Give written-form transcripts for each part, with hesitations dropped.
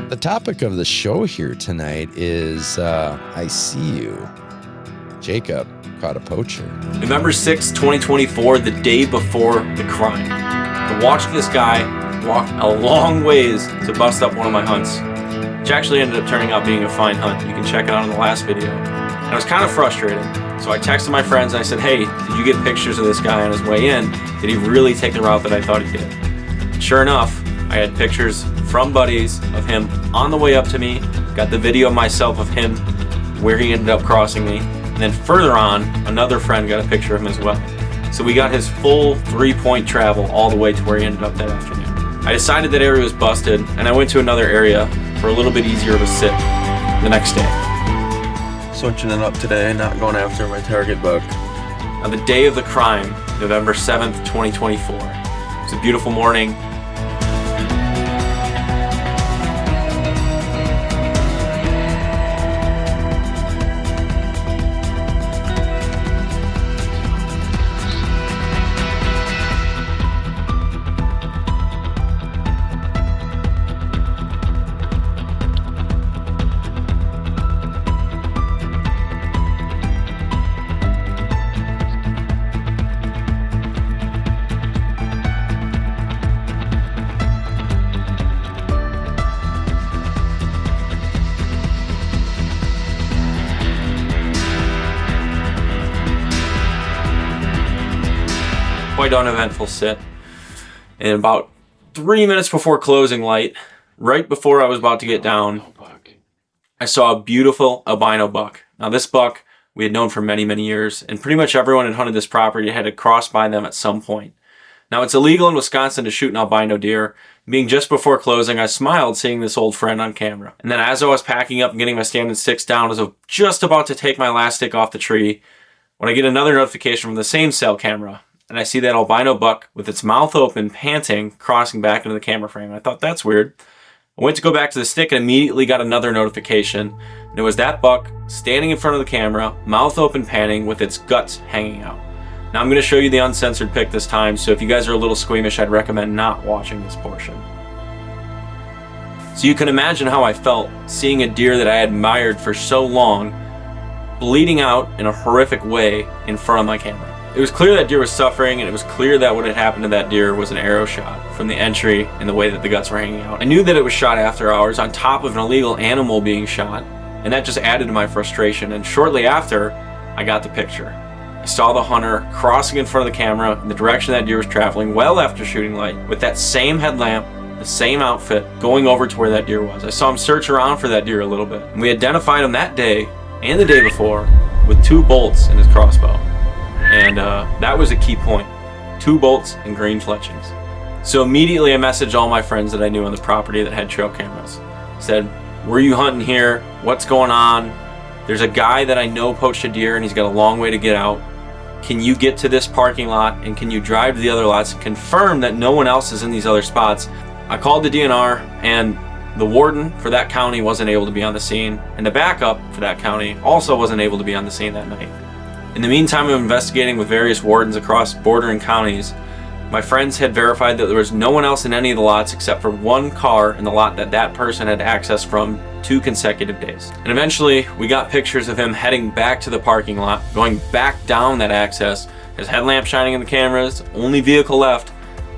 The topic of the show here tonight is I see you. Jacob caught a poacher. November 6, 2024, the day before the crime. I watched this guy walk a long ways to bust up one of my hunts, which actually ended up turning out being a fine hunt. You can check it out in the last video. And I was kind of frustrated. So I texted my friends and I said, hey, did you get pictures of this guy on his way in? Did he really take the route that I thought he did? Sure enough, I had pictures from buddies of him on the way up to me, got the video myself of him where he ended up crossing me, and then further on, another friend got a picture of him as well. So we got his full 3-point travel all the way to where he ended up that afternoon. I decided that area was busted, and I went to another area for a little bit easier of a sit the next day. Switching it up today, not going after my target buck. On the day of the crime, November 7th, 2024. It was a beautiful morning. Quite uneventful sit. And about 3 minutes before closing light, right before I was about to get down, I saw a beautiful albino buck. Now this buck we had known for many, many years, and pretty much everyone had hunted this property had to cross by them at some point. Now it's illegal in Wisconsin to shoot an albino deer. Being just before closing, I smiled seeing this old friend on camera. And then as I was packing up and getting my standing sticks down, I was just about to take my last stick off the tree when I get another notification from the same cell camera. And I see that albino buck with its mouth open, panting, crossing back into the camera frame. I thought, that's weird. I went to go back to the stick and immediately got another notification. And it was that buck standing in front of the camera, mouth open, panting, with its guts hanging out. Now I'm going to show you the uncensored pic this time, so if you guys are a little squeamish, I'd recommend not watching this portion. So you can imagine how I felt seeing a deer that I admired for so long bleeding out in a horrific way in front of my camera. It was clear that deer was suffering, and it was clear that what had happened to that deer was an arrow shot from the entry and the way that the guts were hanging out. I knew that it was shot after hours on top of an illegal animal being shot, and that just added to my frustration. And shortly after, I got the picture. I saw the hunter crossing in front of the camera in the direction that deer was traveling well after shooting light, with that same headlamp, the same outfit, going over to where that deer was. I saw him search around for that deer a little bit, and we identified him that day and the day before with 2 bolts in his crossbow. And that was a key point. 2 bolts and green fletchings. So immediately I messaged all my friends that I knew on the property that had trail cameras. Said, were you hunting here? What's going on? There's a guy that I know poached a deer and he's got a long way to get out. Can you get to this parking lot and can you drive to the other lots and confirm that no one else is in these other spots? I called the DNR and the warden for that county wasn't able to be on the scene, and the backup for that county also wasn't able to be on the scene that night. In the meantime of investigating with various wardens across bordering counties, my friends had verified that there was no one else in any of the lots except for 1 car in the lot that that person had access from 2 consecutive days. And eventually, we got pictures of him heading back to the parking lot, going back down that access, his headlamp shining in the cameras, only vehicle left,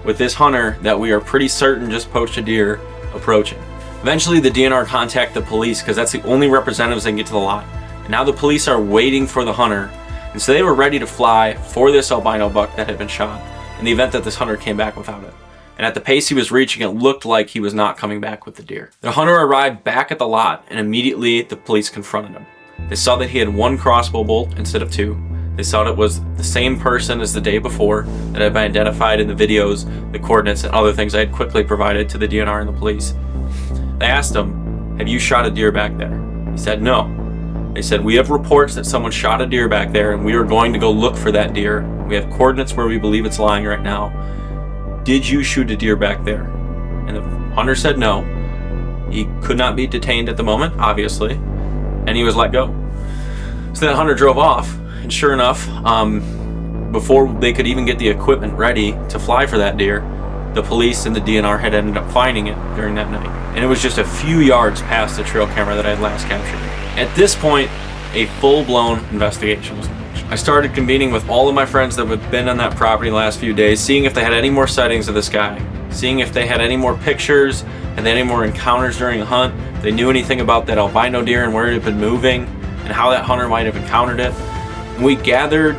with this hunter that we are pretty certain just poached a deer approaching. Eventually, the DNR contacted the police because that's the only representatives that can get to the lot. And now the police are waiting for the hunter. And so they were ready to fly for this albino buck that had been shot in the event that this hunter came back without it. And at the pace he was reaching, it looked like he was not coming back with the deer. The hunter arrived back at the lot, and immediately the police confronted him. They saw that he had 1 crossbow bolt instead of 2. They saw it was the same person as the day before that had been identified in the videos, the coordinates, and other things I had quickly provided to the DNR and the police. They asked him, have you shot a deer back there? He said no. They said, we have reports that someone shot a deer back there and we are going to go look for that deer. We have coordinates where we believe it's lying right now. Did you shoot a deer back there? And the hunter said no. He could not be detained at the moment, obviously, and he was let go. So that hunter drove off, and sure enough, before they could even get the equipment ready to fly for that deer, the police and the DNR had ended up finding it during that night. And it was just a few yards past the trail camera that I had last captured. At this point, a full-blown investigation was launched. I started convening with all of my friends that had been on that property the last few days, seeing if they had any more sightings of this guy, seeing if they had any more pictures, had they any more encounters during the hunt, if they knew anything about that albino deer and where it had been moving, and how that hunter might have encountered it. And we gathered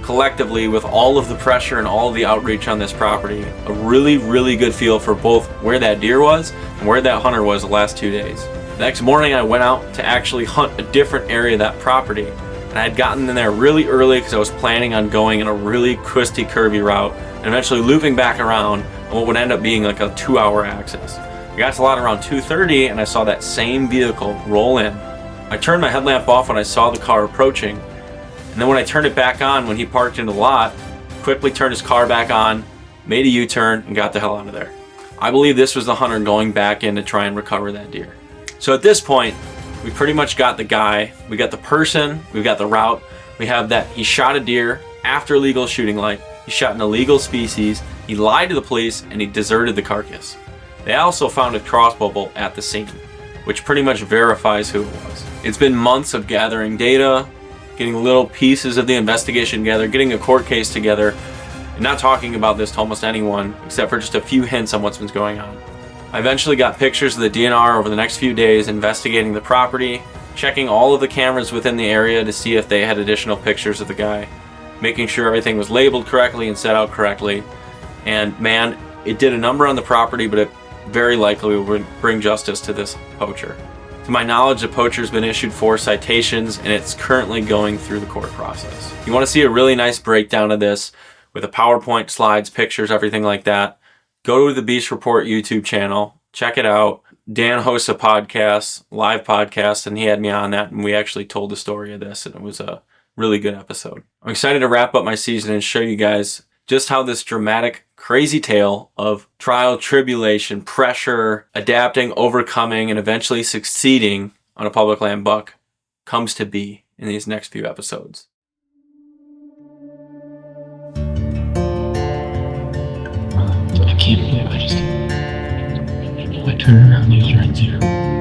collectively, with all of the pressure and all of the outreach on this property, a really, really good feel for both where that deer was and where that hunter was the last 2 days. The next morning I went out to actually hunt a different area of that property, and I had gotten in there really early because I was planning on going in a really twisty, curvy route and eventually looping back around on what would end up being like a 2-hour access. I got to the lot around 2:30 and I saw that same vehicle roll in. I turned my headlamp off when I saw the car approaching, and then when I turned it back on when he parked in the lot, quickly turned his car back on, made a U-turn, and got the hell out of there. I believe this was the hunter going back in to try and recover that deer. So at this point, we pretty much got the guy, we got the person, we've got the route, we have that he shot a deer after legal shooting light, he shot an illegal species, he lied to the police, and he deserted the carcass. They also found a crossbow bolt at the scene, which pretty much verifies who it was. It's been months of gathering data, getting little pieces of the investigation together, getting a court case together, and not talking about this to almost anyone except for just a few hints on what's been going on. I eventually got pictures of the DNR over the next few days, investigating the property, checking all of the cameras within the area to see if they had additional pictures of the guy, making sure everything was labeled correctly and set out correctly. And man, it did a number on the property, but it very likely would bring justice to this poacher. To my knowledge, the poacher's been issued 4 citations and it's currently going through the court process. You want to see a really nice breakdown of this with a PowerPoint, slides, pictures, everything like that, go to the Beast Report YouTube channel, check it out. Dan hosts a podcast, live podcast, and he had me on that, and we actually told the story of this, and it was a really good episode. I'm excited to wrap up my season and show you guys just how this dramatic, crazy tale of trial, tribulation, pressure, adapting, overcoming, and eventually succeeding on a public land buck comes to be in these next few episodes. I can't believe I turned around and he was right there.